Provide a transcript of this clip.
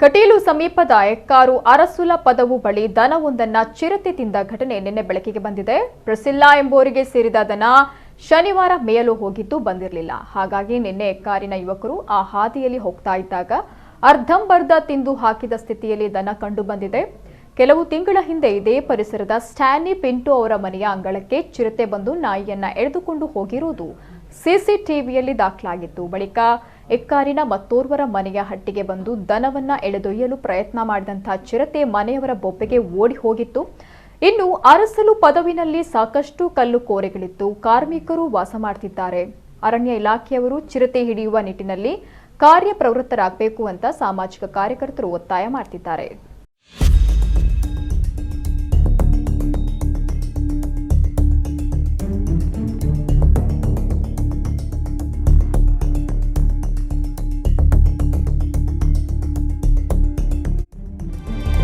ಕಟೀಲು ಸಮೀಪದ ಎಕ್ಕಾರು ಅರಸುಲ ಪದವು ಬಳಿ ದನವೊಂದನ್ನ ಚಿರತೆ ತಿಂದ ಘಟನೆ ನಿನ್ನೆ ಬೆಳಕಿಗೆ ಬಂದಿದೆ. ಪ್ರಿಸಿಲ್ಲಾ ಎಂಬುವರಿಗೆ ಸೇರಿದ ದನ ಶನಿವಾರ ಮೇಯಲು ಹೋಗಿದ್ದು ಬಂದಿರಲಿಲ್ಲ. ಹಾಗಾಗಿ ನಿನ್ನೆ ಎಕ್ಕಾರಿನ ಯುವಕರು ಆ ಹಾದಿಯಲ್ಲಿ ಹೋಗ್ತಾ ಇದ್ದಾಗ ಅರ್ಧಂಬರ್ಧ ತಿಂದು ಹಾಕಿದ ಸ್ಥಿತಿಯಲ್ಲಿ ದನ ಕಂಡು ಬಂದಿದೆ. ಕೆಲವು ತಿಂಗಳ ಹಿಂದೆ ಇದೇ ಪರಿಸರದ ಸ್ಟ್ಯಾನಿ ಪಿಂಟೋ ಅವರ ಮನೆಯ ಅಂಗಳಕ್ಕೆ ಚಿರತೆ ಬಂದು ನಾಯಿಯನ್ನ ಎಳೆದುಕೊಂಡು ಹೋಗಿರುವುದು ಸಿಸಿಟಿವಿಯಲ್ಲಿ ದಾಖಲಾಗಿತ್ತು. ಬಳಿಕ ಎಕ್ಕಾರಿನ ಮತ್ತೋರ್ವರ ಮನೆಯ ಹಟ್ಟಿಗೆ ಬಂದು ದನವನ್ನ ಎಳೆದೊಯ್ಯಲು ಪ್ರಯತ್ನ ಮಾಡಿದಂತಹ ಚಿರತೆ ಮನೆಯವರ ಬೊಬ್ಬೆಗೆ ಓಡಿ ಹೋಗಿತ್ತು. ಇನ್ನು ಅರಸಲು ಪದವಿನಲ್ಲಿ ಸಾಕಷ್ಟು ಕಲ್ಲು ಕೋರೆಗಳಿದ್ದು ಕಾರ್ಮಿಕರು ವಾಸ ಮಾಡ್ತಿದ್ದಾರೆ. ಅರಣ್ಯ ಇಲಾಖೆಯವರು ಚಿರತೆ ಹಿಡಿಯುವ ನಿಟ್ಟಿನಲ್ಲಿ ಕಾರ್ಯಪ್ರವೃತ್ತರಾಗಬೇಕು ಅಂತ ಸಾಮಾಜಿಕ ಕಾರ್ಯಕರ್ತರು ಒತ್ತಾಯ ಮಾಡ್ತಿದ್ದಾರೆ.